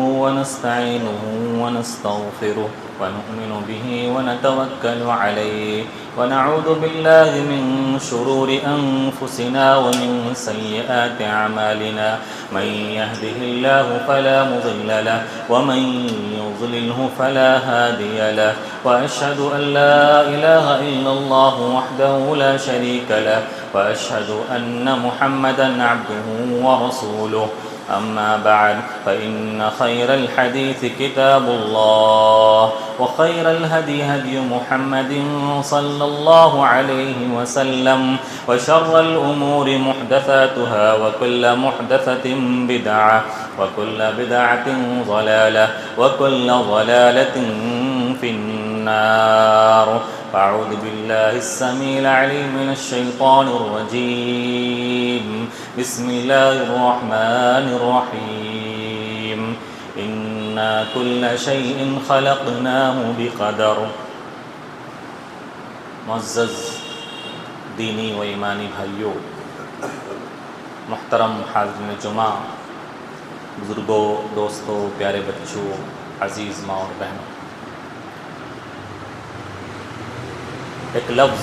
ونستعينه ونستغفره ونؤمن به ونتوكل عليه ونعوذ بالله من شرور أنفسنا ومن سيئات أعمالنا من يهده الله فلا مضل له ومن يضلله فلا هادي له وأشهد أن لا إله إلا الله وحده لا شريك له وأشهد أن محمدا عبده ورسوله أما بعد فإن خير الحديث كتاب الله وخير الهدي هدي محمد صلى الله عليه وسلم وشر الأمور محدثاتها وكل محدثة بدعة وكل بدعة ضلالة وكل ضلالة في النار. أعوذ بالله السميع العليم من الشيطان الرجيم. بسم الله الرحمن الرحيم. إنا كل شيء خلقناه بقدر. معزز دینی و ایمانی بھائیوں، محترم حاضرین جمعہ، بزرگوں، دوستوں، پیارے بچوں، عزیز ماں اور بہنوں، ایک لفظ،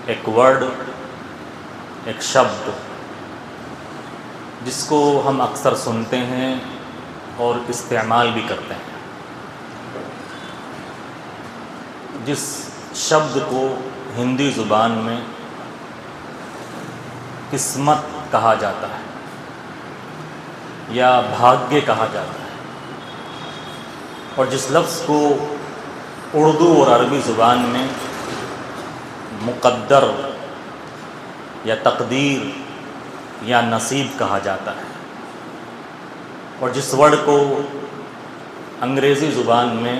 ایک ورڈ، ایک شبد جس کو ہم اکثر سنتے ہیں اور استعمال بھی کرتے ہیں، جس شبد کو ہندی زبان میں قسمت کہا جاتا ہے یا بھاگیہ کہا جاتا ہے، اور جس لفظ کو اردو اور عربی زبان میں مقدر یا تقدیر یا نصیب کہا جاتا ہے، اور جس ورڈ کو انگریزی زبان میں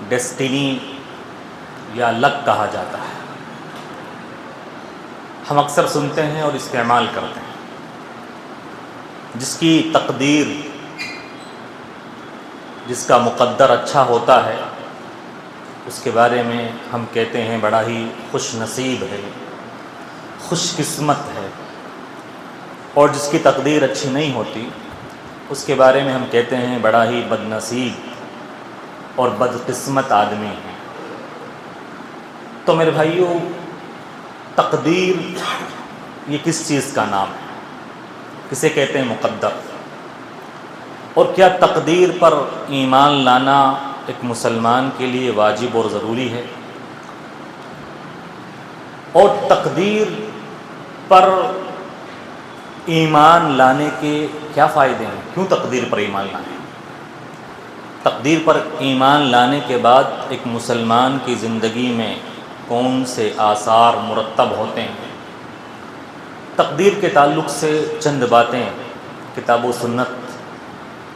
ڈیسٹینی یا لک کہا جاتا ہے، ہم اکثر سنتے ہیں اور استعمال کرتے ہیں. جس کی تقدیر، جس کا مقدر اچھا ہوتا ہے، اس کے بارے میں ہم کہتے ہیں بڑا ہی خوش نصیب ہے، خوش قسمت ہے، اور جس کی تقدیر اچھی نہیں ہوتی اس کے بارے میں ہم کہتے ہیں بڑا ہی بد نصیب اور بدقسمت آدمی ہے. تو میرے بھائیوں، تقدیر یہ کس چیز کا نام ہے؟ کسے کہتے ہیں مقدر؟ اور کیا تقدیر پر ایمان لانا ایک مسلمان کے لیے واجب اور ضروری ہے؟ اور تقدیر پر ایمان لانے کے کیا فائدے ہیں؟ کیوں تقدیر پر ایمان لانے؟ تقدیر پر ایمان لانے کے بعد ایک مسلمان کی زندگی میں کون سے آثار مرتب ہوتے ہیں؟ تقدیر کے تعلق سے چند باتیں کتاب و سنت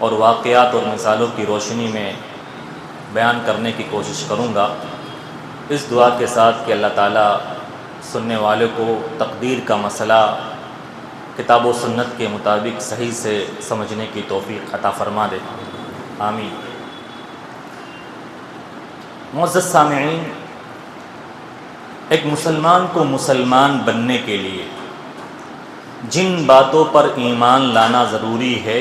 اور واقعات اور مثالوں کی روشنی میں بیان کرنے کی کوشش کروں گا، اس دعا کے ساتھ کہ اللہ تعالیٰ سننے والے کو تقدیر کا مسئلہ کتاب و سنت کے مطابق صحیح سے سمجھنے کی توفیق عطا فرما دے. آمین. معزز سامعین، ایک مسلمان کو مسلمان بننے کے لیے جن باتوں پر ایمان لانا ضروری ہے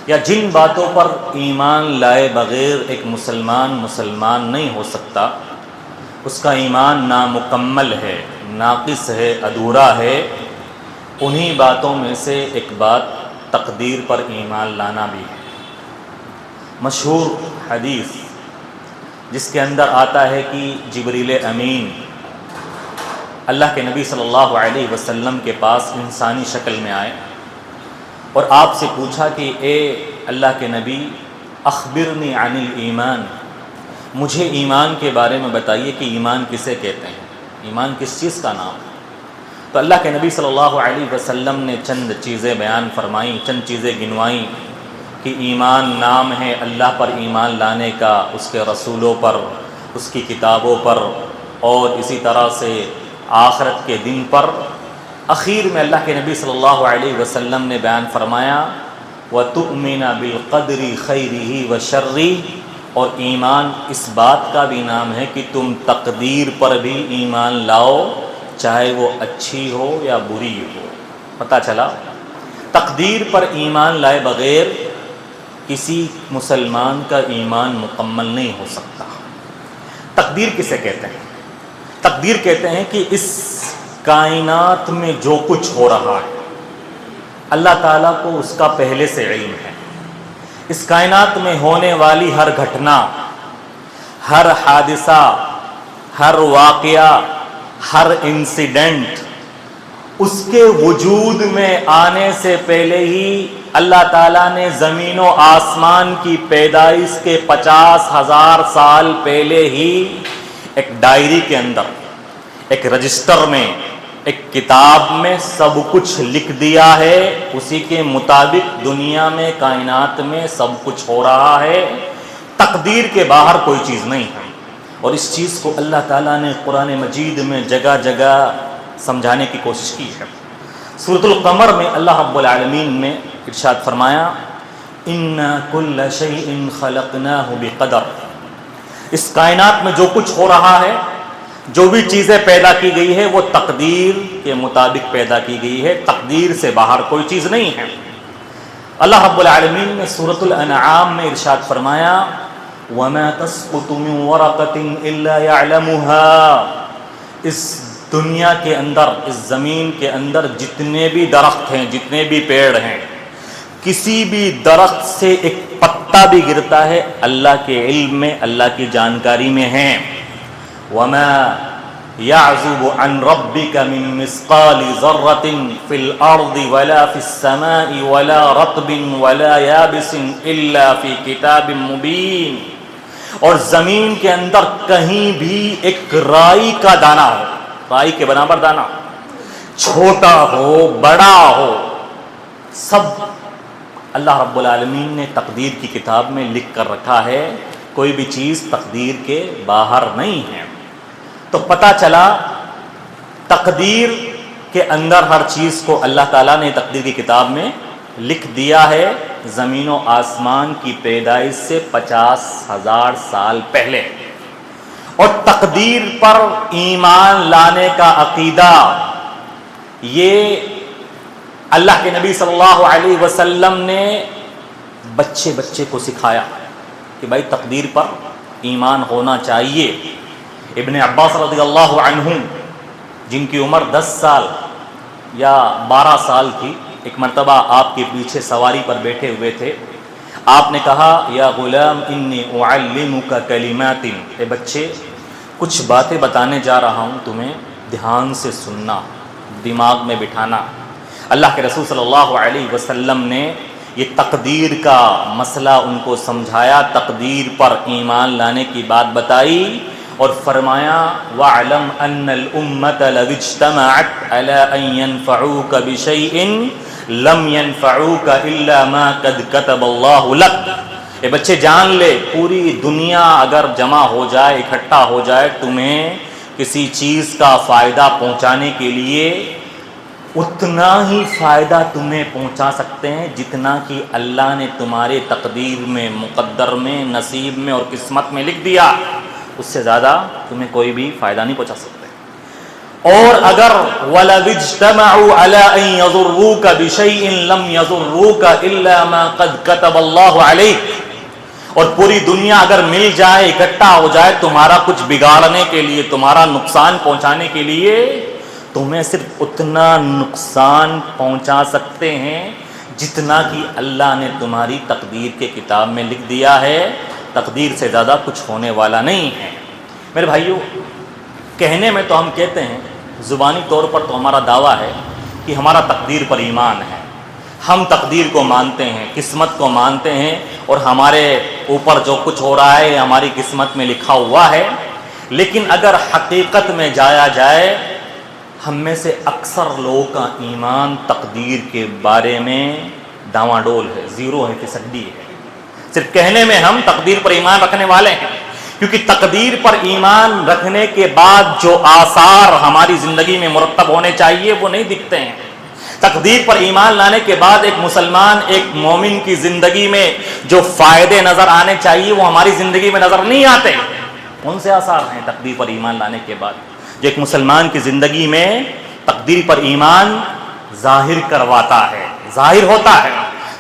یا جن باتوں پر ایمان لائے بغیر ایک مسلمان نہیں ہو سکتا، اس کا ایمان نامکمل ہے، ناقص ہے، ادھورا ہے، انہی باتوں میں سے ایک بات تقدیر پر ایمان لانا بھی ہے. مشہور حدیث جس کے اندر آتا ہے کہ جبریل امین اللہ کے نبی صلی اللہ علیہ وسلم کے پاس انسانی شکل میں آئے اور آپ سے پوچھا کہ اے اللہ کے نبی، اخبرنی عن الایمان، مجھے ایمان کے بارے میں بتائیے کہ ایمان کسے کہتے ہیں، ایمان کس چیز کا نام ہے؟ تو اللہ کے نبی صلی اللہ علیہ وسلم نے چند چیزیں بیان فرمائیں، چند چیزیں گنوائیں کہ ایمان نام ہے اللہ پر ایمان لانے کا، اس کے رسولوں پر، اس کی کتابوں پر، اور اسی طرح سے آخرت کے دن پر. اخیر میں اللہ کے نبی صلی اللہ علیہ وسلم نے بیان فرمایا وَتُؤْمِنَ بِالْقَدْرِ خَيْرِهِ وَشَرِّهِ، اور ایمان اس بات کا بھی نام ہے کہ تم تقدیر پر بھی ایمان لاؤ، چاہے وہ اچھی ہو یا بری ہو. پتہ چلا تقدیر پر ایمان لائے بغیر کسی مسلمان کا ایمان مکمل نہیں ہو سکتا۔ تقدیر کسے کہتے ہیں؟ تقدیر کہتے ہیں کہ اس کائنات میں جو کچھ ہو رہا ہے اللہ تعالیٰ کو اس کا پہلے سے علم ہے۔ اس کائنات میں ہونے والی ہر گھٹنا، ہر حادثہ، ہر واقعہ، ہر انسیڈنٹ اس کے وجود میں آنے سے پہلے ہی اللہ تعالیٰ نے زمین و آسمان کی پیدائش کے 50,000 سال پہلے ہی ایک ڈائری کے اندر، ایک رجسٹر میں، ایک کتاب میں سب کچھ لکھ دیا ہے۔ اسی کے مطابق دنیا میں، کائنات میں سب کچھ ہو رہا ہے۔ تقدیر کے باہر کوئی چیز نہیں ہے، اور اس چیز کو اللہ تعالیٰ نے قرآن مجید میں جگہ جگہ سمجھانے کی کوشش کی ہے۔ سورۃ القمر میں اللہ رب العالمین نے ارشاد فرمایا اِنَّا كُلَّ شَيْءٍ خَلَقْنَاهُ بِقَدَرٍ۔ اس کائنات میں جو کچھ ہو رہا ہے، جو بھی چیزیں پیدا کی گئی ہے، وہ تقدیر کے مطابق پیدا کی گئی ہے، تقدیر سے باہر کوئی چیز نہیں ہے۔ اللہ رب العالمین نے سورۃ الانعام میں ارشاد فرمایا وَمَا تَسْقُطُ مِن وَرَقَةٍ إِلَّا يَعْلَمُهَا۔ اس دنیا کے اندر، اس زمین کے اندر جتنے بھی درخت ہیں، جتنے بھی پیڑ ہیں، کسی بھی درخت سے ایک پتا بھی گرتا ہے اللہ کے علم میں، اللہ کی جانکاری میں ہے۔ وَمَا يَعْزُبُ عَنْ رَبِّكَ مِن مِّثْقَالِ ذَرَّةٍ فِي الْأَرْضِ وَلَا فِي السَّمَاءِ وَلَا رَطْبٍ وَلَا يَابِسٍ إِلَّا فِي كِتَابٍ مُّبِينٍ۔ اور زمین کے اندر کہیں بھی ایک رائی کا دانہ ہو، رائی کے برابر دانہ، چھوٹا ہو بڑا ہو، سب اللہ رب العالمین نے تقدیر کی کتاب میں لکھ کر رکھا ہے۔ کوئی بھی چیز تقدیر کے باہر نہیں ہے۔ تو پتہ چلا تقدیر کے اندر ہر چیز کو اللہ تعالیٰ نے تقدیر کی کتاب میں لکھ دیا ہے، زمین و آسمان کی پیدائش سے 50,000 سال پہلے۔ اور تقدیر پر ایمان لانے کا عقیدہ یہ اللہ کے نبی صلی اللہ علیہ وسلم نے بچے بچے کو سکھایا کہ بھائی تقدیر پر ایمان ہونا چاہیے۔ ابن عباس رضی اللہ عنہ، جن کی عمر 10 سال یا 12 سال تھی، ایک مرتبہ آپ کے پیچھے سواری پر بیٹھے ہوئے تھے۔ آپ نے کہا یا غلام انی اعلمک کلمات، اے بچے کچھ باتیں بتانے جا رہا ہوں، تمہیں دھیان سے سننا، دماغ میں بٹھانا۔ اللہ کے رسول صلی اللہ علیہ وسلم نے یہ تقدیر کا مسئلہ ان کو سمجھایا، تقدیر پر ایمان لانے کی بات بتائی، اور فرمایا وَاعْلَمْ أَنَّ الْأُمَّةَ لَوِ اجْتَمَعَتْ عَلَىٰ أَن يَنفَعُوكَ بِشَيْءٍ لَمْ يَنفَعُوكَ إِلَّا مَا قَدْ كَتَبَ اللَّهُ لَكَ۔ اے بچے جان لے، پوری دنیا اگر جمع ہو جائے، اکٹھا ہو جائے، تمہیں کسی چیز کا فائدہ پہنچانے کے لیے اتنا ہی فائدہ تمہیں پہنچا سکتے ہیں جتنا کہ اللہ نے تمہارے تقدیر میں، مقدر میں، نصیب میں اور قسمت میں لکھ دیا، اس سے زیادہ تمہیں کوئی بھی فائدہ نہیں پہنچا سکتے۔ اور اگر وَلَوِ اجْتَمَعُوا عَلَىٰ أَن يَضُرُّوكَ بِشَيْءٍ لَمْ يَضُرُّوكَ إِلَّا مَا قَدْ كَتَبَ اللَّهُ عَلَيْكَ، اور پوری دنیا اگر مل جائے، اکٹھا ہو جائے تمہارا کچھ بگاڑنے کے لیے، تمہارا نقصان پہنچانے کے لیے، تمہیں صرف اتنا نقصان پہنچا سکتے ہیں جتنا کہ اللہ نے تمہاری تقدیر کے کتاب میں لکھ دیا ہے۔ تقدیر سے زیادہ کچھ ہونے والا نہیں ہے۔ میرے بھائیو، کہنے میں تو ہم کہتے ہیں، زبانی طور پر تو ہمارا دعویٰ ہے کہ ہمارا تقدیر پر ایمان ہے، ہم تقدیر کو مانتے ہیں، قسمت کو مانتے ہیں، اور ہمارے اوپر جو کچھ ہو رہا ہے ہماری قسمت میں لکھا ہوا ہے۔ لیکن اگر حقیقت میں جایا جائے، ہم میں سے اکثر لوگوں کا ایمان تقدیر کے بارے میں ڈاواں ڈول ہے، زیرو ہے، فیصدی ہے۔ صرف کہنے میں ہم تقدیر پر ایمان رکھنے والے ہیں، کیونکہ تقدیر پر ایمان رکھنے کے بعد جو آثار ہماری زندگی میں مرتب ہونے چاہیے وہ نہیں دکھتے ہیں۔ تقدیر پر ایمان لانے کے بعد ایک مسلمان، ایک مومن کی زندگی میں جو فائدے نظر آنے چاہیے وہ ہماری زندگی میں نظر نہیں آتے۔ کون سے آثار ہیں تقدیر پر ایمان لانے کے بعد جو ایک مسلمان کی زندگی میں تقدیر پر ایمان ظاہر کرواتا ہے، ظاہر ہوتا ہے۔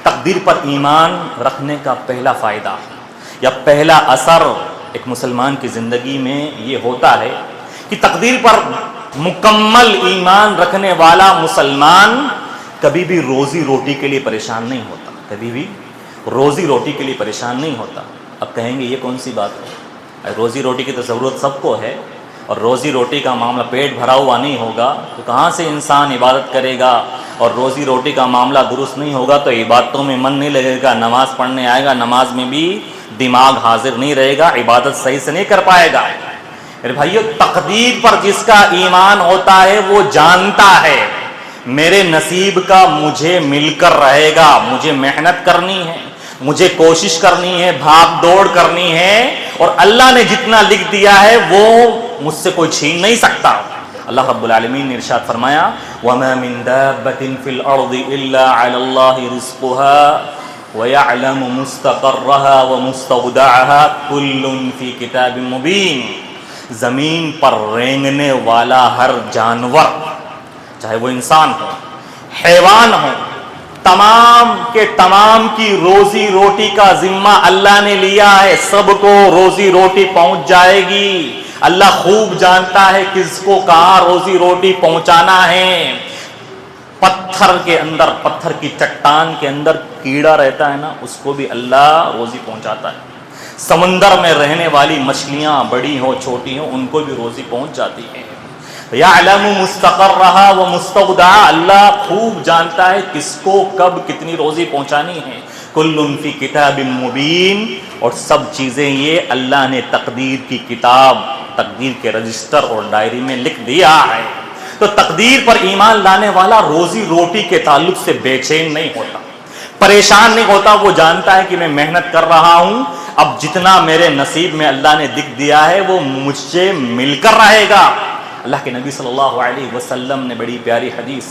تقدیر پر ایمان رکھنے کا پہلا فائدہ یا پہلا اثر ایک مسلمان کی زندگی میں یہ ہوتا ہے کہ تقدیر پر مکمل ایمان رکھنے والا مسلمان کبھی بھی روزی روٹی کے لیے پریشان نہیں ہوتا، کبھی بھی روزی روٹی کے لیے پریشان نہیں ہوتا۔ اب کہیں گے یہ کون سی بات ہے؟ روزی روٹی کی تو ضرورت سب کو ہے، اور روزی روٹی کا معاملہ پیٹ بھرا ہوا نہیں ہوگا تو کہاں سے انسان عبادت کرے گا؟ اور روزی روٹی کا معاملہ درست نہیں ہوگا تو عبادتوں میں من نہیں لگے گا، نماز پڑھنے آئے گا، نماز میں بھی دماغ حاضر نہیں رہے گا، عبادت صحیح سے نہیں کر پائے گا۔ میرے بھائیو، تقدیر پر جس کا ایمان ہوتا ہے وہ جانتا ہے میرے نصیب کا مجھے مل کر رہے گا، مجھے محنت کرنی ہے، مجھے کوشش کرنی ہے، بھاگ دوڑ کرنی ہے، اور اللہ نے جتنا لکھ دیا ہے وہ مجھ سے کوئی چھین نہیں سکتا۔ اللہ رب العالمین نے ارشاد فرمایا وَمَا مِن دَابَّةٍ فِي الْأَرْضِ إِلَّا عَلَى اللَّهِ رِزْقُهَا وَيَعْلَمُ مُسْتَقَرَّهَا وَمُسْتَوْدَعَهَا كُلٌّ فِي كِتَابٍ مُبِينٍ۔ زمین پر رینگنے والا ہر جانور، چاہے وہ انسان ہو، حیوان ہو، تمام کے تمام کی روزی روٹی کا ذمہ اللہ نے لیا ہے، سب کو روزی روٹی پہنچ جائے گی۔ اللہ خوب جانتا ہے کس کو کہاں روزی روٹی پہنچانا ہے۔ پتھر کے اندر، پتھر کی چٹان کے اندر کیڑا رہتا ہے نا، اس کو بھی اللہ روزی پہنچاتا ہے۔ سمندر میں رہنے والی مچھلیاں بڑی ہو چھوٹی ہو ان کو بھی روزی پہنچ جاتی ہے۔ یعلم مستقرها ومستودعها، اللہ خوب جانتا ہے کس کو کب کتنی روزی پہنچانی ہے۔ کل فی کتاب مبین، اور سب چیزیں یہ اللہ نے تقدیر کی کتاب، تقدیر کے رجسٹر اور ڈائری میں لکھ دیا ہے۔ تو تقدیر پر ایمان لانے والا روزی روٹی کے تعلق سے بے چین نہیں ہوتا، پریشان نہیں ہوتا، وہ جانتا ہے کہ میں محنت کر رہا ہوں، اب جتنا میرے نصیب میں اللہ نے لکھ دیا ہے وہ مجھ سے مل کر رہے گا۔ اللہ کے نبی صلی اللہ علیہ وسلم نے بڑی پیاری حدیث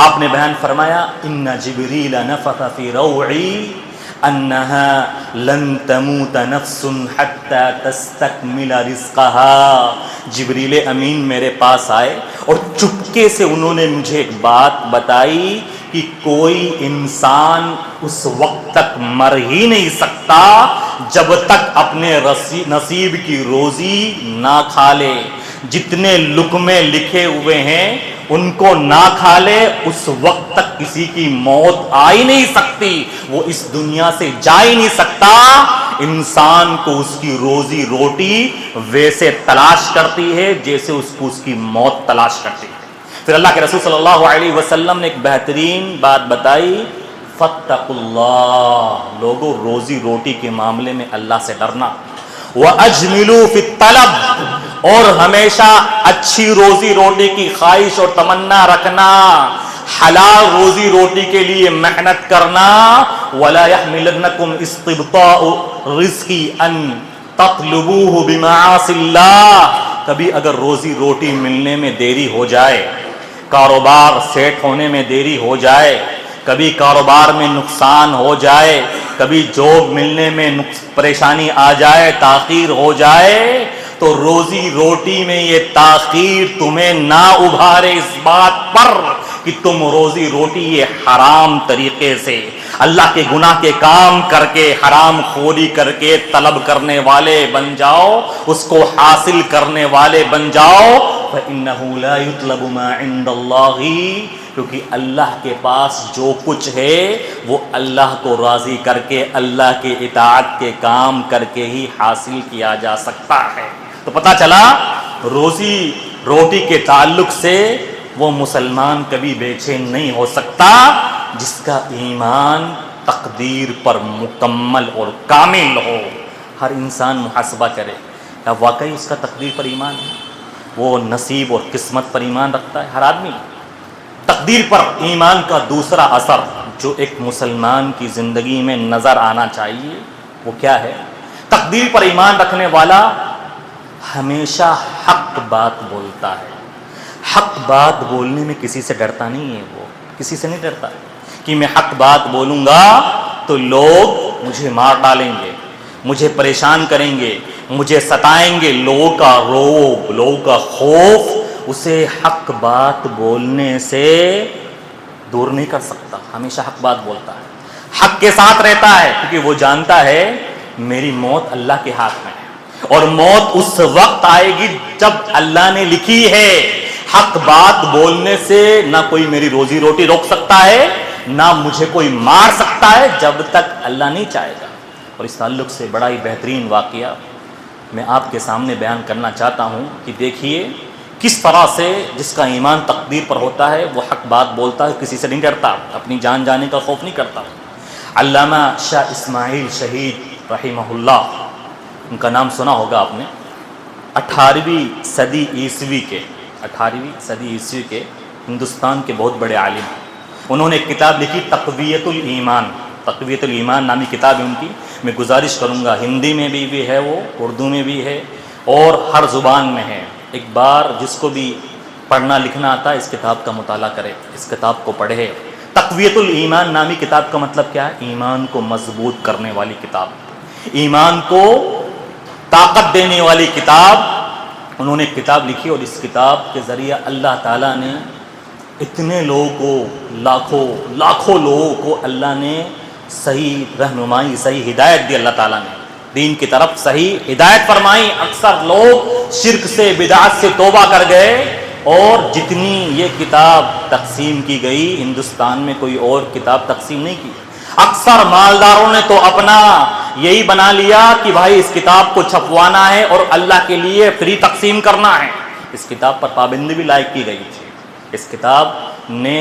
آپ نے بیان فرمایا ان جبریل نفث فی روعی انها لن تموت نفس حتى تستكمل رزقها۔ جبریل امین میرے پاس آئے اور چپکے سے انہوں نے مجھے ایک بات بتائی کہ کوئی انسان اس وقت تک مر ہی نہیں سکتا جب تک اپنے نصیب کی روزی نہ کھا لے، جتنے لقمے لکھے ہوئے ہیں ان کو نہ کھا لے، اس وقت تک کسی کی موت آ ہی نہیں سکتی، وہ اس دنیا سے جا ہی نہیں سکتا۔ انسان کو اس کی روزی روٹی ویسے تلاش کرتی ہے جیسے اس کو اس کی موت تلاش کرتی ہے۔ پھر اللہ کے رسول صلی اللہ علیہ وسلم نے ایک بہترین بات بتائی، فاتقوا اللہ، لوگوں روزی روٹی کے معاملے میں اللہ سے ڈرنا، وَأَجْمِلُوا فِي الطَّلَبِ، اور ہمیشہ اچھی روزی روٹی کی خواہش اور تمنا رکھنا، حلال روزی روٹی کے لیے محنت کرنا، وَلَا يَحْمِلَنَّكُمْ اسْتِبْطَاءُ الرِّزْقِ أَن تَطْلُبُوهُ بِمَعَاصِ اللَّهِ۔ کبھی اگر روزی روٹی ملنے میں دیری ہو جائے، کاروبار سیٹ ہونے میں دیری ہو جائے، کبھی کاروبار میں نقصان ہو جائے، کبھی جاب ملنے میں پریشانی آ جائے، تاخیر ہو جائے، تو روزی روٹی میں یہ تاخیر تمہیں نہ ابھارے اس بات پر کہ تم روزی روٹی یہ حرام طریقے سے، اللہ کے گناہ کے کام کر کے، حرام خوری کر کے طلب کرنے والے بن جاؤ، اس کو حاصل کرنے والے بن جاؤ۔ فَإِنَّهُ لَا يُطْلَبُ مَا عِندَ اللَّهِ، کیونکہ اللہ کے پاس جو کچھ ہے وہ اللہ کو راضی کر کے، اللہ کے اطاعت کے کام کر کے ہی حاصل کیا جا سکتا ہے۔ تو پتہ چلا روزی روٹی کے تعلق سے وہ مسلمان کبھی بے چین نہیں ہو سکتا جس کا ایمان تقدیر پر مکمل اور کامل ہو۔ ہر انسان محاسبہ کرے، کیا واقعی اس کا تقدیر پر ایمان ہے؟ وہ نصیب اور قسمت پر ایمان رکھتا ہے؟ ہر آدمی تقدیر پر ایمان کا دوسرا اثر جو ایک مسلمان کی زندگی میں نظر آنا چاہیے وہ کیا ہے؟ تقدیر پر ایمان رکھنے والا ہمیشہ حق بات بولتا ہے، حق بات بولنے میں کسی سے ڈرتا نہیں ہے، وہ کسی سے نہیں ڈرتا کہ میں حق بات بولوں گا تو لوگ مجھے مار ڈالیں گے، مجھے پریشان کریں گے، مجھے ستائیں گے، لوگوں کا روب، لوگوں کا خوف اسے حق بات بولنے سے دور نہیں کر سکتا، ہمیشہ حق بات بولتا ہے، حق کے ساتھ رہتا ہے، کیونکہ وہ جانتا ہے میری موت اللہ کے ہاتھ میں ہے، اور موت اس وقت آئے گی جب اللہ نے لکھی ہے۔ حق بات بولنے سے نہ کوئی میری روزی روٹی روک سکتا ہے، نہ مجھے کوئی مار سکتا ہے جب تک اللہ نہیں چاہے گا۔ اور اس تعلق سے بڑا ہی بہترین واقعہ میں آپ کے سامنے بیان کرنا چاہتا ہوں کہ دیکھیے کس طرح سے جس کا ایمان تقدیر پر ہوتا ہے وہ حق بات بولتا ہے، کسی سے نہیں ڈرتا، اپنی جان جانے کا خوف نہیں کرتا۔ علامہ شاہ اسماعیل شہید رحمہ اللہ، ان کا نام سنا ہوگا آپ نے، 18ویں صدی عیسوی کے ہندوستان کے بہت بڑے عالم ہیں۔ انہوں نے ایک کتاب لکھی تقویت الایمان نامی کتاب ہے ان کی۔ میں گزارش کروں گا، ہندی میں بھی ہے، وہ اردو میں بھی ہے، اور ہر زبان میں ہے۔ ایک بار جس کو بھی پڑھنا لکھنا آتا ہے اس کتاب کا مطالعہ کرے، اس کتاب کو پڑھے۔ تقویت الایمان نامی کتاب کا مطلب کیا ہے؟ ایمان کو مضبوط کرنے والی کتاب، ایمان کو طاقت دینے والی کتاب۔ انہوں نے ایک کتاب لکھی، اور اس کتاب کے ذریعے اللہ تعالیٰ نے اتنے لوگوں کو، لاکھوں لوگوں کو اللہ نے صحیح رہنمائی، صحیح ہدایت دی۔ اللہ تعالیٰ نے دین کی طرف صحیح ہدایت فرمائی۔ اکثر لوگ شرک سے، بدعت سے توبہ کر گئے، اور جتنی یہ کتاب تقسیم کی گئی ہندوستان میں کوئی اور کتاب تقسیم نہیں کی۔ اکثر مالداروں نے تو اپنا یہی بنا لیا کہ بھائی اس کتاب کو چھپوانا ہے اور اللہ کے لیے فری تقسیم کرنا ہے۔ اس کتاب پر پابندی بھی لائق کی گئی تھی۔ اس کتاب نے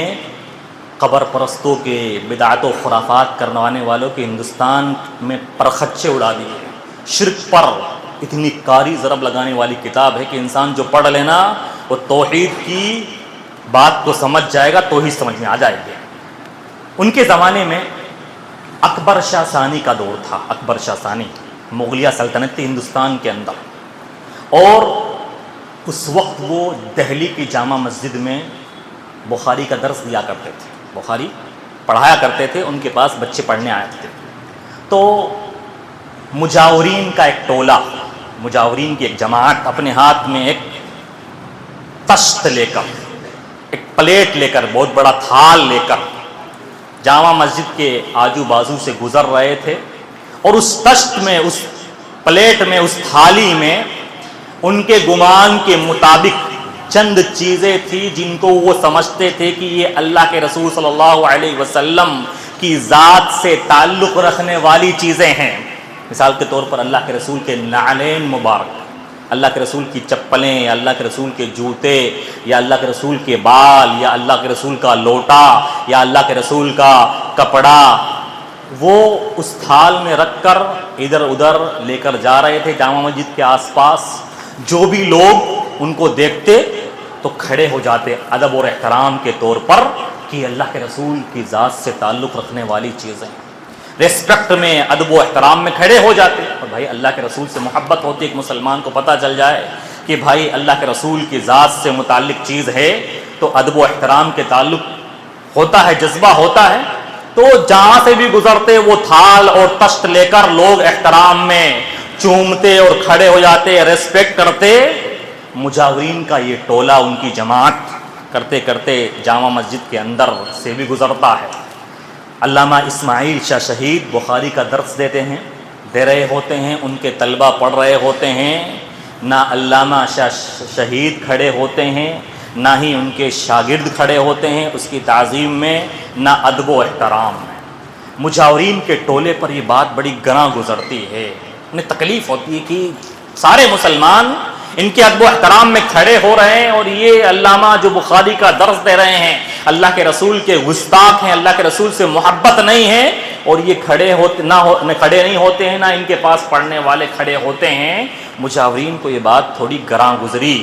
قبر پرستوں کے، بدعت و خرافات کروانے والوں کے ہندوستان میں پرخچے اڑا دیے۔ شرک پر اتنی کاری ضرب لگانے والی کتاب ہے کہ انسان جو پڑھ لینا وہ توحید کی بات کو سمجھ جائے گا، توحید سمجھ میں آ جائے گی۔ ان کے زمانے میں اکبر شاہ ثانی کا دور تھا۔ اکبر شاہ ثانی مغلیہ سلطنت تھی ہندوستان کے اندر، اور اس وقت وہ دہلی کی جامع مسجد میں بخاری کا درس دیا کرتے تھے، بخاری پڑھایا کرتے تھے، ان کے پاس بچے پڑھنے آئے تھے۔ تو مجاورین کا ایک ٹولہ، مجاورین کی ایک جماعت اپنے ہاتھ میں ایک تشت لے کر، ایک پلیٹ لے کر، بہت بڑا تھال لے کر جامع مسجد کے آجو بازو سے گزر رہے تھے، اور اس تشت میں، اس پلیٹ میں، اس تھالی میں ان کے گمان کے مطابق چند چیزیں تھیں جن کو وہ سمجھتے تھے کہ یہ اللہ کے رسول صلی اللہ علیہ وسلم کی ذات سے تعلق رکھنے والی چیزیں ہیں۔ مثال کے طور پر اللہ کے رسول کے نعلین مبارک، اللہ کے رسول کی چپلیں، یا اللہ کے رسول کے جوتے، یا اللہ کے رسول کے بال، یا اللہ کے رسول کا لوٹا، یا اللہ کے رسول کا کپڑا، وہ اس تھال میں رکھ کر ادھر ادھر لے کر جا رہے تھے جامع مسجد کے آس پاس۔ جو بھی لوگ ان کو دیکھتے تو کھڑے ہو جاتے ادب اور احترام کے طور پر کہ اللہ کے رسول کی ذات سے تعلق رکھنے والی چیزیں، ریسپیکٹ میں، ادب و احترام میں کھڑے ہو جاتے۔ اور بھائی اللہ کے رسول سے محبت ہوتی ہے، ایک مسلمان کو پتہ چل جائے کہ بھائی اللہ کے رسول کی ذات سے متعلق چیز ہے تو ادب و احترام کے تعلق ہوتا ہے، جذبہ ہوتا ہے۔ تو جہاں سے بھی گزرتے وہ تھال اور تشت لے کر لوگ احترام میں چومتے اور کھڑے ہو جاتے، ریسپیکٹ کرتے۔ مجاورین کا یہ ٹولہ، ان کی جماعت کرتے کرتے جامع مسجد کے اندر سے بھی گزرتا ہے۔ علامہ اسماعیل شاہ شہید بخاری کا درس دیتے ہیں، دے رہے ہوتے ہیں، ان کے طلبہ پڑھ رہے ہوتے ہیں، نہ علامہ شاہ شہید کھڑے ہوتے ہیں، نہ ہی ان کے شاگرد کھڑے ہوتے ہیں اس کی تعظیم میں، نہ ادب و احترام میں۔ مجاورین کے ٹولے پر یہ بات بڑی گراں گزرتی ہے، انہیں تکلیف ہوتی ہے کہ سارے مسلمان ان کے ادب و احترام میں کھڑے ہو رہے ہیں، اور یہ علامہ جو بخاری کا درس دے رہے ہیں اللہ کے رسول کے گستاخ ہیں، اللہ کے رسول سے محبت نہیں ہے، اور یہ کھڑے نہیں ہوتے ہیں، نہ ان کے پاس پڑھنے والے کھڑے ہوتے ہیں۔ مجاورین کو یہ بات تھوڑی گراں گزری،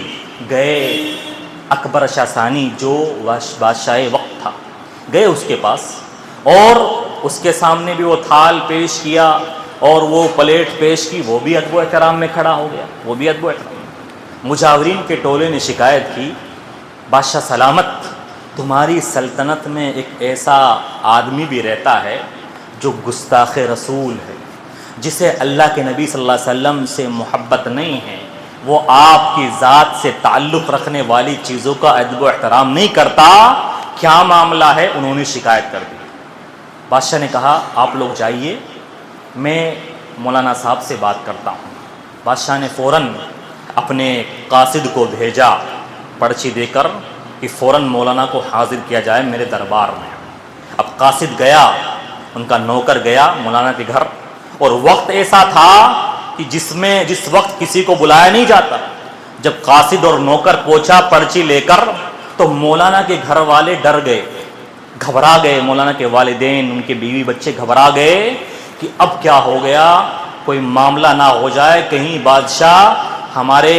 گئے اکبر شاہ ثانی جو بادشاہ وقت تھا، گئے اس کے پاس، اور اس کے سامنے بھی وہ تھال پیش کیا اور وہ پلیٹ پیش کی، وہ بھی ادب و احترام میں کھڑا ہو گیا، وہ بھی ادب و احترام۔ مجاورین کے ٹولے نے شکایت کی، بادشاہ سلامت، تمہاری سلطنت میں ایک ایسا آدمی بھی رہتا ہے جو گستاخ رسول ہے، جسے اللہ کے نبی صلی اللہ علیہ وسلم سے محبت نہیں ہے، وہ آپ کی ذات سے تعلق رکھنے والی چیزوں کا ادب و احترام نہیں کرتا، کیا معاملہ ہے؟ انہوں نے شکایت کر دی۔ بادشاہ نے کہا آپ لوگ جائیے، میں مولانا صاحب سے بات کرتا ہوں۔ بادشاہ نے فوراً اپنے قاصد کو بھیجا پرچی دے کر کہ فوراً مولانا کو حاضر کیا جائے میرے دربار میں۔ اب قاصد گیا، ان کا نوکر گیا مولانا کے گھر، اور وقت ایسا تھا کہ جس وقت کسی کو بلایا نہیں جاتا۔ جب قاصد اور نوکر پہنچا پرچی لے کر تو مولانا کے گھر والے ڈر گئے، گھبرا گئے، مولانا کے والدین، ان کے بیوی بچے گھبرا گئے کہ اب کیا ہو گیا، کوئی معاملہ نہ ہو جائے، کہیں بادشاہ ہمارے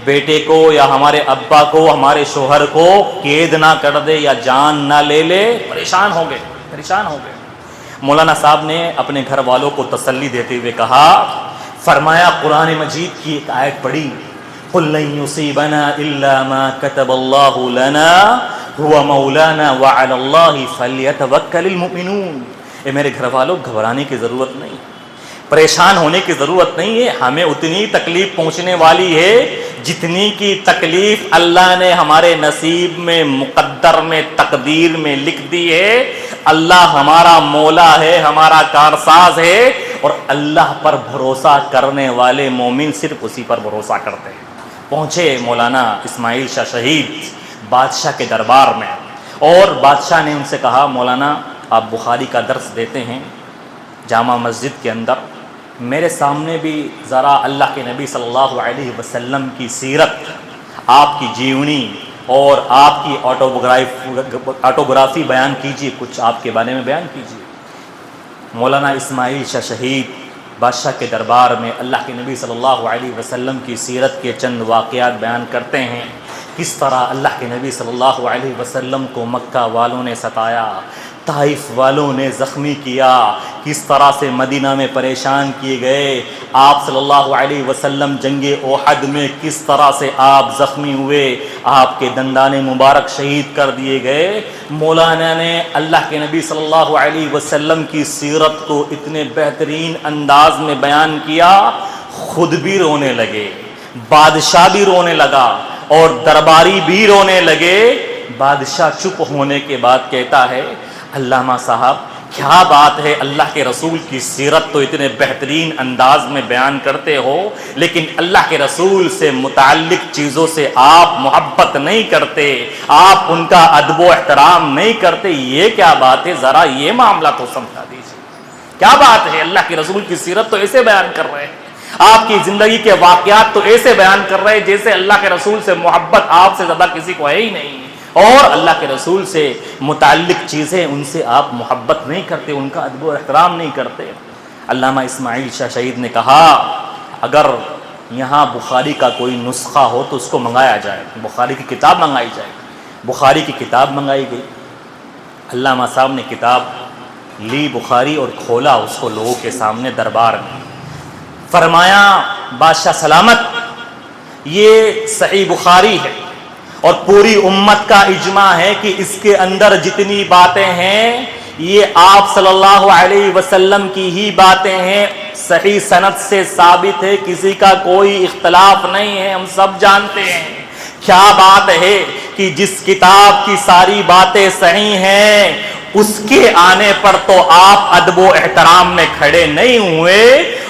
بیٹے کو یا ہمارے ابا کو، ہمارے شوہر کو قید نہ کر دے یا جان نہ لے لے۔ پریشان ہو گئے۔ مولانا صاحب نے اپنے گھر والوں کو تسلی دیتے ہوئے کہا، فرمایا قرآن مجید کی ایک آیت پڑھی، قُلْ لَن يُصِيبَنَا إِلَّا مَا كَتَبَ اللَّهُ لَنَا هُوَ مَوْلَانَا وَعَلَى اللَّهِ فَلْيَتَوَكَّلِ الْمُؤْمِنُونَ۔ اے میرے گھر والوں، گھبرانے کی ضرورت نہیں، پریشان ہونے کی ضرورت نہیں ہے۔ ہمیں اتنی تکلیف پہنچنے والی ہے جتنی کی تکلیف اللہ نے ہمارے نصیب میں، مقدر میں، تقدیر میں لکھ دی ہے۔ اللہ ہمارا مولا ہے، ہمارا کارساز ہے، اور اللہ پر بھروسہ کرنے والے مومن صرف اسی پر بھروسہ کرتے ہیں۔ پہنچے مولانا اسماعیل شاہ شہید بادشاہ کے دربار میں، اور بادشاہ نے ان سے کہا مولانا آپ بخاری کا درس دیتے ہیں جامع مسجد کے اندر، میرے سامنے بھی ذرا اللہ کے نبی صلی اللہ علیہ وسلم کی سیرت، آپ کی جیونی اور آپ کی آٹوگرافی بیان کیجیے، کچھ آپ کے بارے میں بیان کیجیے۔ مولانا اسماعیل شاہ شہید بادشاہ کے دربار میں اللہ کے نبی صلی اللہ علیہ وسلم کی سیرت کے چند واقعات بیان کرتے ہیں، کس طرح اللہ کے نبی صلی اللہ علیہ وسلم کو مکہ والوں نے ستایا، طائف والوں نے زخمی کیا، کس طرح سے مدینہ میں پریشان کیے گئے، آپ صلی اللہ علیہ وسلم جنگ احد میں کس طرح سے آپ زخمی ہوئے، آپ کے دندان مبارک شہید کر دیے گئے۔ مولانا نے اللہ کے نبی صلی اللہ علیہ وسلم کی سیرت کو اتنے بہترین انداز میں بیان کیا، خود بھی رونے لگے، بادشاہ بھی رونے لگا، اور درباری بھی رونے لگے۔ بادشاہ چپ ہونے کے بعد کہتا ہے، علامہ صاحب کیا بات ہے، اللہ کے رسول کی سیرت تو اتنے بہترین انداز میں بیان کرتے ہو، لیکن اللہ کے رسول سے متعلق چیزوں سے آپ محبت نہیں کرتے، آپ ان کا ادب و احترام نہیں کرتے، یہ کیا بات ہے؟ ذرا یہ معاملہ تو سمجھا دیجیے، کیا بات ہے؟ اللہ کے رسول کی سیرت تو ایسے بیان کر رہے ہیں، آپ کی زندگی کے واقعات تو ایسے بیان کر رہے ہیں جیسے اللہ کے رسول سے محبت آپ سے زیادہ کسی کو ہے ہی نہیں، اور اللہ کے رسول سے متعلق چیزیں ان سے آپ محبت نہیں کرتے، ان کا ادب و احترام نہیں کرتے۔ علامہ اسماعیل شاہ شہید نے کہا اگر یہاں بخاری کا کوئی نسخہ ہو تو اس کو منگایا جائے، بخاری کی کتاب منگائی جائے۔ بخاری کی کتاب منگائی گئی، علامہ صاحب نے کتاب لی بخاری اور کھولا اس کو لوگوں کے سامنے دربار میں، فرمایا بادشاہ سلامت، یہ صحیح بخاری ہے اور پوری امت کا اجماع ہے کہ اس کے اندر جتنی باتیں ہیں یہ آپ صلی اللہ علیہ وسلم کی ہی باتیں ہیں، صحیح سند سے ثابت ہے، کسی کا کوئی اختلاف نہیں ہے، ہم سب جانتے ہیں۔ کیا بات ہے کہ جس کتاب کی ساری باتیں صحیح ہیں اس کے آنے پر تو آپ ادب و احترام میں کھڑے نہیں ہوئے،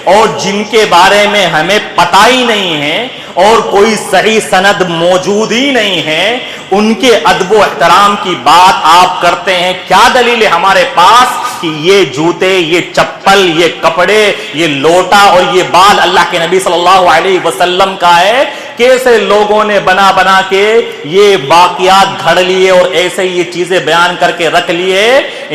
اور جن کے بارے میں ہمیں پتہ ہی نہیں ہے اور کوئی صحیح سند موجود ہی نہیں ہے ان کے ادب و احترام کی بات آپ کرتے ہیں۔ کیا دلیل ہے ہمارے پاس کہ یہ جوتے، یہ چپل، یہ کپڑے، یہ لوٹا اور یہ بال اللہ کے نبی صلی اللہ علیہ وسلم کا ہے؟ کیسے لوگوں نے بنا بنا کے یہ واقعات گھڑ لیے اور ایسے یہ چیزیں بیان کر کے رکھ لیے،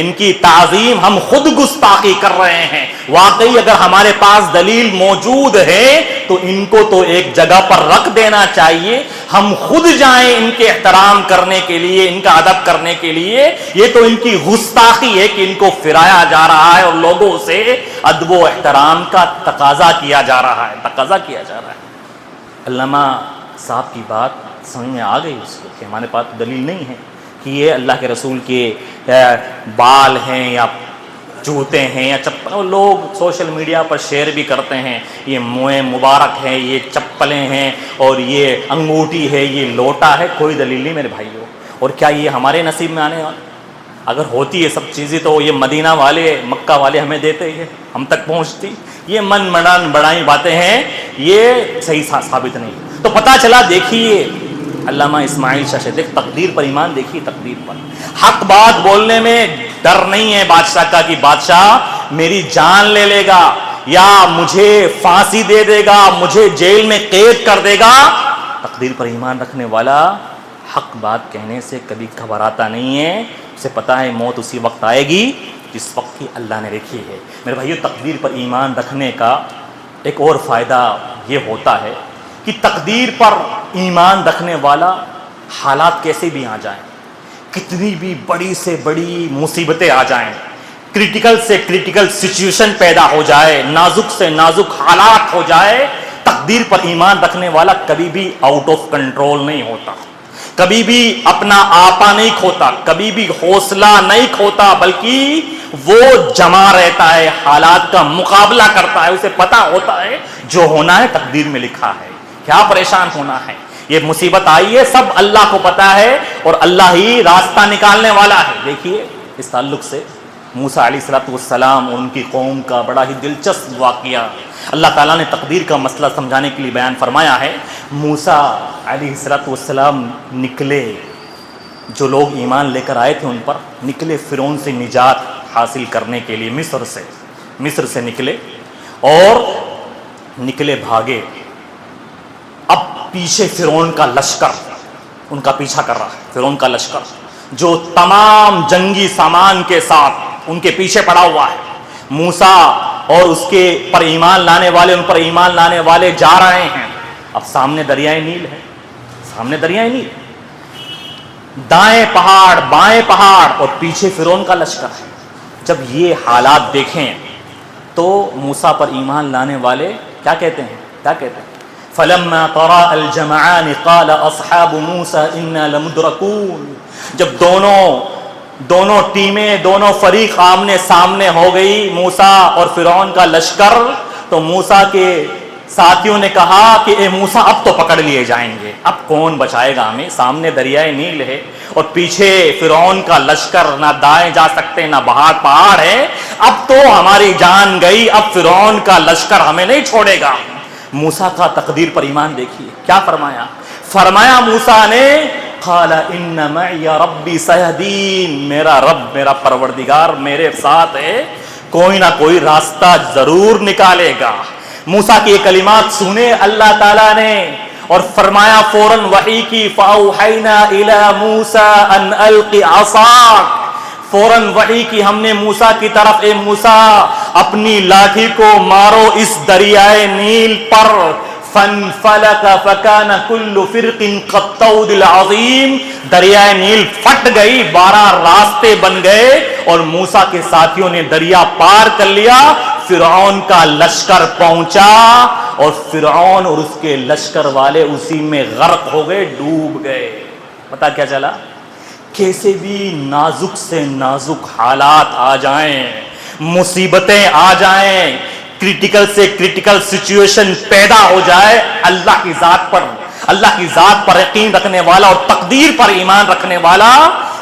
ان کی تعظیم ہم خود گستاخی کر رہے ہیں۔ واقعی اگر ہمارے پاس دلیل موجود ہے تو ان کو تو ایک جگہ پر رکھ دینا چاہیے، ہم خود جائیں ان کے احترام کرنے کے لیے، ان کا ادب کرنے کے لیے۔ یہ تو ان کی گستاخی ہے کہ ان کو پھرایا جا رہا ہے اور لوگوں سے ادب و احترام کا تقاضا کیا جا رہا ہے۔ علامہ صاحب کی بات سمجھ میں آ گئی اس کو کہ ہمارے پاس دلیل نہیں ہے کہ یہ اللہ کے رسول کے بال ہیں یا جوتے ہیں یا چپل، لوگ سوشل میڈیا پر شیئر بھی کرتے ہیں، یہ منہ مبارک ہیں، یہ چپلیں ہیں اور یہ انگوٹھی ہے، یہ لوٹا ہے۔ کوئی دلیل نہیں میرے بھائیوں، اور کیا یہ ہمارے نصیب میں آنے والا؟ اگر ہوتی ہے سب چیزیں تو یہ مدینہ والے مکہ والے ہمیں دیتے ہیں، ہم تک پہنچتی؟ یہ من مڑان بڑائی باتیں ہیں، یہ صحیح ثابت نہیں۔ تو پتہ چلا، دیکھیے علامہ اسماعیل شاہ دیکھ تقدیر پر ایمان، دیکھیے تقدیر پر حق بات بولنے میں ڈر نہیں ہے بادشاہ کا کہ بادشاہ میری جان لے لے گا یا مجھے پھانسی دے دے گا، مجھے جیل میں قید کر دے گا۔ تقدیر پر ایمان رکھنے والا حق بات کہنے سے کبھی گھبراتا نہیں ہے، اسے پتہ ہے موت اسی وقت آئے گی جس وقت کی اللہ نے لکھی ہے۔ میرے بھائیو، تقدیر پر ایمان رکھنے کا ایک اور فائدہ یہ ہوتا ہے کہ تقدیر پر ایمان رکھنے والا حالات کیسے بھی آ جائیں، کتنی بھی بڑی سے بڑی مصیبتیں آ جائیں، کریٹیکل سے کریٹیکل سچویشن پیدا ہو جائے، نازک سے نازک حالات ہو جائے، تقدیر پر ایمان رکھنے والا کبھی بھی آؤٹ آف کنٹرول نہیں ہوتا، کبھی بھی اپنا آپا نہیں کھوتا، کبھی بھی حوصلہ نہیں کھوتا، بلکہ وہ جمع رہتا ہے، حالات کا مقابلہ کرتا ہے، اسے پتا ہوتا ہے جو ہونا ہے تقدیر میں لکھا ہے، کیا پریشان ہونا ہے، یہ مصیبت آئی ہے سب اللہ کو پتا ہے اور اللہ ہی راستہ نکالنے والا ہے۔ دیکھیے اس تعلق سے موسیٰ علیہ السلام اور ان کی قوم کا بڑا ہی دلچسپ واقعہ اللہ تعالیٰ نے تقدیر کا مسئلہ سمجھانے کے لیے بیان فرمایا ہے۔ موسیٰ علیہ السلام نکلے، جو لوگ ایمان لے کر آئے تھے ان پر نکلے فرعون سے نجات حاصل کرنے کے لیے، مصر سے نکلے اور نکلے بھاگے۔ اب پیچھے فرعون کا لشکر ان کا پیچھا کر رہا ہے، فرعون کا لشکر جو تمام جنگی سامان کے ساتھ ان کے پیچھے پڑا ہوا ہے۔ موسیٰ اور اس کے پر ایمان لانے والے، ان پر ایمان لانے والے جا رہے ہیں۔ اب سامنے دریائے نیل ہے، سامنے دریائے نیل، دائیں پہاڑ بائیں پہاڑ اور پیچھے فرعون کا لشکر ہے۔ جب یہ حالات دیکھیں تو موسیٰ پر ایمان لانے والے کیا کہتے ہیں؟ فَلَمَّا تَرَاءَ الْجَمْعَانِ قَالَ أَصْحَابُ مُوسَىٰ إِنَّا لَمُدْرَكُونَ۔ جب دونوں ٹیمیں، دونوں فریق آمنے سامنے ہو گئی، موسیٰ اور فرعون کا لشکر، تو موسیٰ کے ساتھیوں نے کہا کہ اے موسیٰ اب تو پکڑ لیے جائیں گے، اب کون بچائے گا ہمیں، سامنے دریائے نیل ہے اور پیچھے فرعون کا لشکر، نہ دائیں جا سکتے نہ پہاڑ ہے، اب تو ہماری جان گئی، اب فرعون کا لشکر ہمیں نہیں چھوڑے گا۔ موسیٰ کا تقدیر پر ایمان دیکھیے کیا فرمایا موسیٰ نے، قال ان معی ربی سیہدین، میرا رب، میرا پروردگار میرے ساتھ ہے، کوئی نہ کوئی راستہ ضرور نکالے گا۔ موسیٰ کی یہ کلمات سنے اللہ تعالیٰ نے اور فرمایا فوراً وحی کی، فَأَوْحَيْنَا إِلَى مُوسَىٰ أَنْ أَلْقِ عَصَاكَ، فوراً وحی کی ہم نے موسیٰ کی طرف، اے موسیٰ اپنی لاٹھی کو مارو اس دریائے نیل پر، فَانْفَلَقَ فَكَانَ كُلُّ فِرْقٍ كَالطَّوْدِ الْعَظِيمِ، دریائے نیل پھٹ گئی، 12 راستے بن گئے اور موسیٰ کے ساتھیوں نے دریا پار کر لیا۔ فرعون کا لشکر پہنچا اور فرعون اور اس کے لشکر والے اسی میں غرق ہو گئے، ڈوب گئے۔ پتا کیا چلا؟ کیسے بھی نازک سے نازک حالات آ جائیں، مصیبتیں آ جائیں، کریٹیکل سے کریٹیکل سچویشن پیدا ہو جائے، اللہ کی ذات پر یقین رکھنے والا اور تقدیر پر ایمان رکھنے والا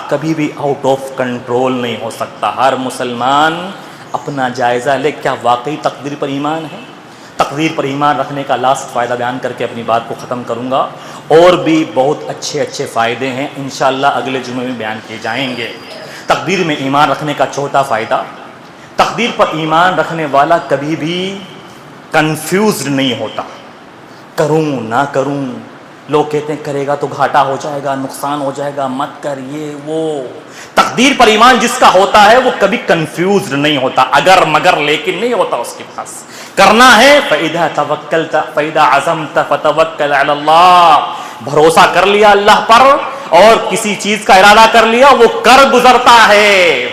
کبھی بھی آؤٹ آف کنٹرول نہیں ہو سکتا۔ ہر مسلمان اپنا جائزہ لے، کیا واقعی تقدیر پر ایمان ہے؟ تقدیر پر ایمان رکھنے کا لاسٹ فائدہ بیان کر کے اپنی بات کو ختم کروں گا، اور بھی بہت اچھے فائدے ہیں، انشاءاللہ اگلے جمعے میں بیان کیے جائیں گے۔ تقدیر میں ایمان رکھنے کا چوتھا فائدہ، تقدیر پر ایمان رکھنے والا کبھی بھی کنفیوزڈ نہیں ہوتا، کروں نہ کروں، لوگ کہتے ہیں کرے گا تو گھاٹا ہو جائے گا، نقصان ہو جائے گا، مت کر، یہ وہ۔ تقدیر پر ایمان جس کا ہوتا ہے وہ کبھی کنفیوزڈ نہیں ہوتا، اگر مگر لیکن نہیں ہوتا اس کے پاس، کرنا ہے فَإِذَا تَوَكَّلْتَ فَإِذَا عَزَمْتَ فَتَوَكَّلْ عَلَى اللَّهِ، بھروسہ کر لیا اللہ پر اور کسی چیز کا ارادہ کر لیا، وہ کر گزرتا ہے۔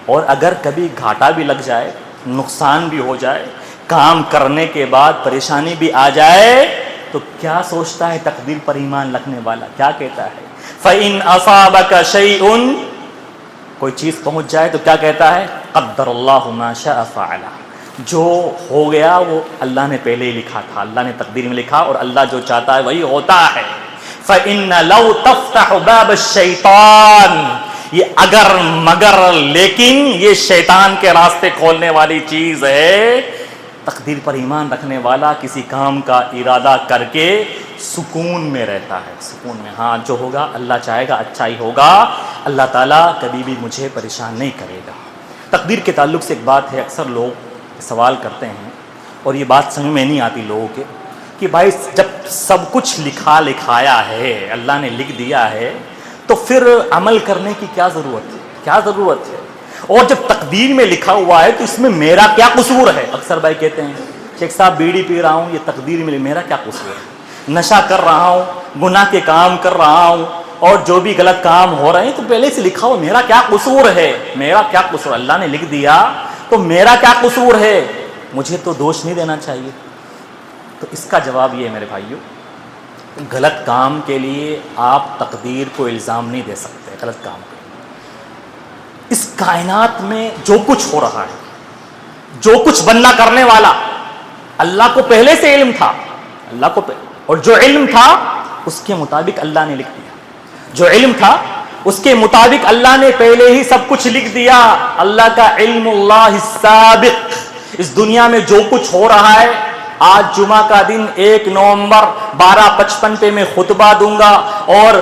اور اگر کبھی گھاٹا بھی لگ جائے، نقصان بھی ہو جائے، کام کرنے کے بعد پریشانی بھی آ جائے، تو کیا سوچتا ہے تقدیر پر ایمان رکھنے والا؟ کیا کہتا ہے؟ فَإِنْ أَصَابَكَ شَيْءٌ، کوئی چیز پہنچ جائے تو کیا کہتا ہے؟ قدر اللہ ما شاء فعل، جو ہو گیا وہ اللہ نے پہلے ہی لکھا تھا، اللہ نے تقدیر میں لکھا اور اللہ جو چاہتا ہے وہی ہوتا ہے۔ فَإِنَّ لَوْ تَفْتَحُ بَابَ الشَّيْطَانِ، یہ اگر مگر لیکن یہ شیطان کے راستے کھولنے والی چیز ہے۔ تقدیر پر ایمان رکھنے والا کسی کام کا ارادہ کر کے سکون میں رہتا ہے، سکون میں، ہاں جو ہوگا اللہ چاہے گا اچھا ہی ہوگا، اللہ تعالیٰ کبھی بھی مجھے پریشان نہیں کرے گا۔ تقدیر کے تعلق سے ایک بات ہے، اکثر لوگ سوال کرتے ہیں اور یہ بات سمجھ میں نہیں آتی لوگوں کے کہ بھائی جب سب کچھ لکھایا ہے، اللہ نے لکھ دیا ہے، تو پھر عمل کرنے کی کیا ضرورت ہے؟ کیا ضرورت ہے؟ اور جب تقدیر میں لکھا ہوا ہے تو اس میں میرا کیا قصور ہے؟ اکثر بھائی کہتے ہیں شیخ صاحب بیڑی پی رہا ہوں، یہ تقدیر میں میرا کیا قصور ہے؟ نشہ کر رہا ہوں، گناہ کے کام کر رہا ہوں، اور جو بھی غلط کام ہو رہے ہیں تو پہلے سے لکھا ہو، میرا کیا قصور ہے؟ میرا کیا قصور؟ اللہ نے لکھ دیا تو میرا کیا قصور ہے؟ مجھے تو دوش نہیں دینا چاہیے۔ تو اس کا جواب یہ ہے میرے بھائیوں، غلط کام کے لیے آپ تقدیر کو الزام نہیں دے سکتے۔ غلط کام کو، اس کائنات میں جو کچھ ہو رہا ہے، جو کچھ بننا کرنے والا، اللہ کو پہلے سے علم تھا، اللہ کو اور جو علم تھا اس کے مطابق اللہ نے لکھ دیا، جو علم تھا اس کے مطابق اللہ نے پہلے ہی سب کچھ لکھ دیا۔ اللہ کا علم اللہ السابق، اس دنیا میں جو کچھ ہو رہا ہے، آج جمعہ کا دن 1 نومبر 12:55 پہ میں خطبہ دوں گا اور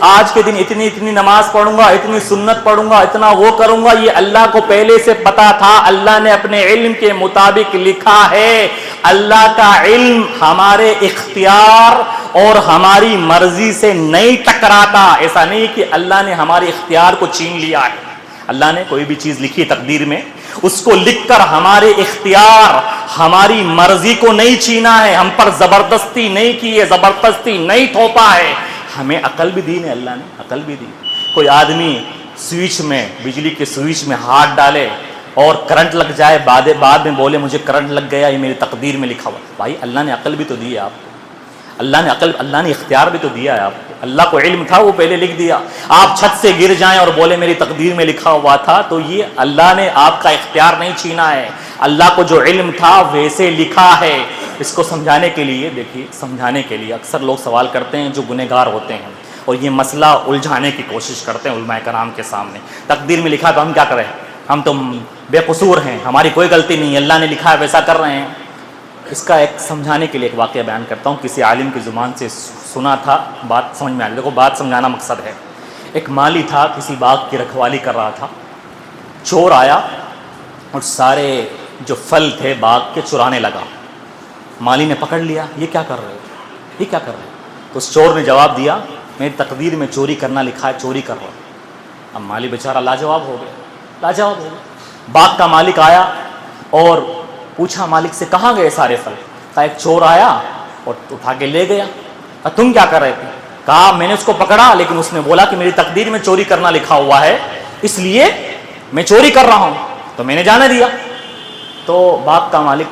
آج کے دن اتنی نماز پڑھوں گا، اتنی سنت پڑھوں گا، اتنا وہ کروں گا، یہ اللہ کو پہلے سے پتا تھا، اللہ نے اپنے علم کے مطابق لکھا ہے۔ اللہ کا علم ہمارے اختیار اور ہماری مرضی سے نہیں ٹکراتا۔ ایسا نہیں کہ اللہ نے ہمارے اختیار کو چھین لیا ہے۔ اللہ نے کوئی بھی چیز لکھی تقدیر میں، اس کو لکھ کر ہمارے اختیار، ہماری مرضی کو نہیں چھینا ہے، ہم پر زبردستی نہیں کی ہے، زبردستی نہیں تھوپا ہے۔ ہمیں عقل بھی دی ہے اللہ نے، عقل بھی دی۔ کوئی آدمی سوئچ میں، بجلی کے سوئچ میں ہاتھ ڈالے اور کرنٹ لگ جائے، بعد میں بولے مجھے کرنٹ لگ گیا، یہ میری تقدیر میں لکھا ہوا۔ بھائی اللہ نے عقل بھی تو دی ہے آپ کو، اللہ نے اختیار بھی تو دیا ہے آپ کو۔ اللہ کو علم تھا، وہ پہلے لکھ دیا۔ آپ چھت سے گر جائیں اور بولے میری تقدیر میں لکھا ہوا تھا، تو یہ اللہ نے آپ کا اختیار نہیں چھینا ہے۔ اللہ کو جو علم تھا ویسے لکھا ہے۔ اس کو سمجھانے کے لیے دیکھیے، سمجھانے کے لیے اکثر لوگ سوال کرتے ہیں جو گنہگار ہوتے ہیں اور یہ مسئلہ الجھانے کی کوشش کرتے ہیں علماء کرام کے سامنے۔ تقدیر میں لکھا تو ہم کیا کریں؟ ہم تو بے قصور ہیں، ہماری کوئی غلطی نہیں، اللہ نے لکھا ہے ویسا کر رہے ہیں۔ اس کا ایک سمجھانے کے لیے ایک واقعہ بیان کرتا ہوں، کسی عالم کی زبان سے سنا تھا، بات سمجھ میں آ گئی۔ دیکھو بات سمجھانا مقصد ہے۔ ایک مالی تھا، کسی باغ کی رکھوالی کر رہا تھا، چور آیا اور سارے جو پھل تھے باغ کے چرانے لگا۔ مالی نے پکڑ لیا، یہ کیا کر رہے ہو، یہ کیا کر رہے ہو؟ تو اس چور نے جواب دیا میری تقدیر میں چوری کرنا لکھا ہے، چوری کر رہا ہوں۔ اب مالی بیچارہ لاجواب ہو گیا، لاجواب ہو گیا۔ باغ کا مالک آیا اور پوچھا مالک سے کہاں گئے سارے پھل؟ کہا ایک چور آیا اور اٹھا کے لے گیا۔ کہا تم کیا کر رہے تھے؟ کہا میں نے اس کو پکڑا لیکن اس نے بولا کہ میری تقدیر میں چوری کرنا لکھا ہوا ہے، اس لیے میں چوری کر رہا ہوں، تو میں نے جانے دیا۔ تو باغ کا مالک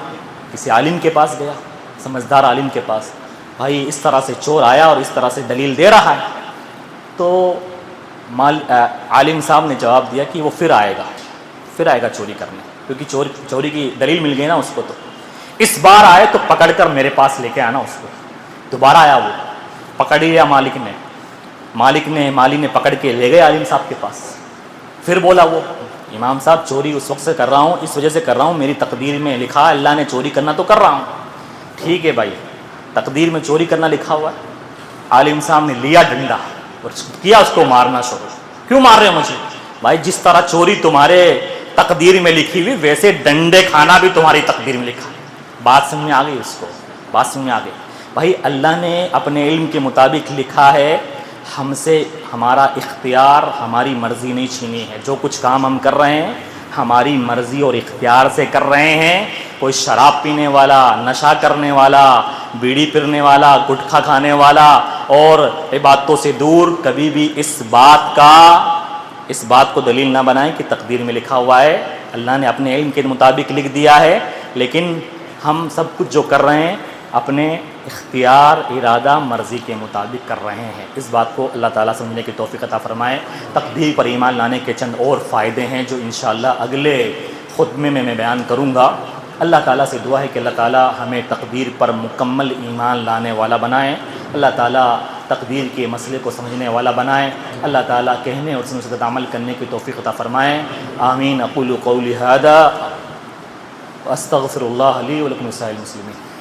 کسی عالم کے پاس گیا، سمجھدار عالم کے پاس، بھائی اس طرح سے چور آیا اور اس طرح سے دلیل دے رہا ہے۔ تو عالم صاحب نے جواب دیا کہ وہ پھر آئے گا چوری کرنے، کیونکہ چوری کی دلیل مل گئی نا اس کو۔ تو اس بار آئے تو پکڑ کر میرے پاس لے کے آنا اس کو۔ دوبارہ آیا، وہ پکڑ لیا مالی نے پکڑ کے لے گئے عالم صاحب کے پاس۔ پھر بولا وہ امام صاحب چوری اس وقت سے کر رہا ہوں، اس وجہ سے کر رہا ہوں، میری تقدیر میں لکھا اللہ نے چوری کرنا تو کر رہا ہوں۔ ٹھیک ہے بھائی، تقدیر میں چوری کرنا لکھا ہوا ہے۔ عالم صاحب نے لیا ڈنڈا اور کیا اس کو مارنا شروع۔ کیوں مار رہے ہو مجھے؟ بھائی جس طرح چوری تمہارے تقدیر میں لکھی ہوئی ویسے ڈنڈے کھانا بھی تمہاری تقدیر میں لکھا ہے۔ بات سمجھ میں آ گئی اس کو؟ بات سمجھ میں آ گئی؟ بھائی اللہ نے اپنے علم کے مطابق لکھا ہے، ہم سے ہمارا اختیار، ہماری مرضی نہیں چھینی ہے۔ جو کچھ کام ہم کر رہے ہیں ہماری مرضی اور اختیار سے کر رہے ہیں۔ کوئی شراب پینے والا، نشہ کرنے والا، بیڑی پھرنے والا، گٹکھا کھانے والا اور عبادتوں سے دور کبھی بھی اس بات کو دلیل نہ بنائیں کہ تقدیر میں لکھا ہوا ہے۔ اللہ نے اپنے علم کے مطابق لکھ دیا ہے، لیکن ہم سب کچھ جو کر رہے ہیں اپنے اختیار، ارادہ، مرضی کے مطابق کر رہے ہیں۔ اس بات کو اللہ تعالیٰ سمجھنے کی توفیق عطا فرمائے۔ تقدیر پر ایمان لانے کے چند اور فائدے ہیں جو انشاءاللہ اگلے خطبے میں بیان کروں گا۔ اللہ تعالیٰ سے دعا ہے کہ اللہ تعالیٰ ہمیں تقدیر پر مکمل ایمان لانے والا بنائیں۔ اللہ تعالیٰ تقدیر کے مسئلے کو سمجھنے والا بنائے، اللہ تعالیٰ کہنے اور سننے سے عمل کرنے کی توفیق عطا فرمائے۔ آمین۔ اقول قولی ھذا واستغفر اللہ لی ولکم ولسائر المسلمین۔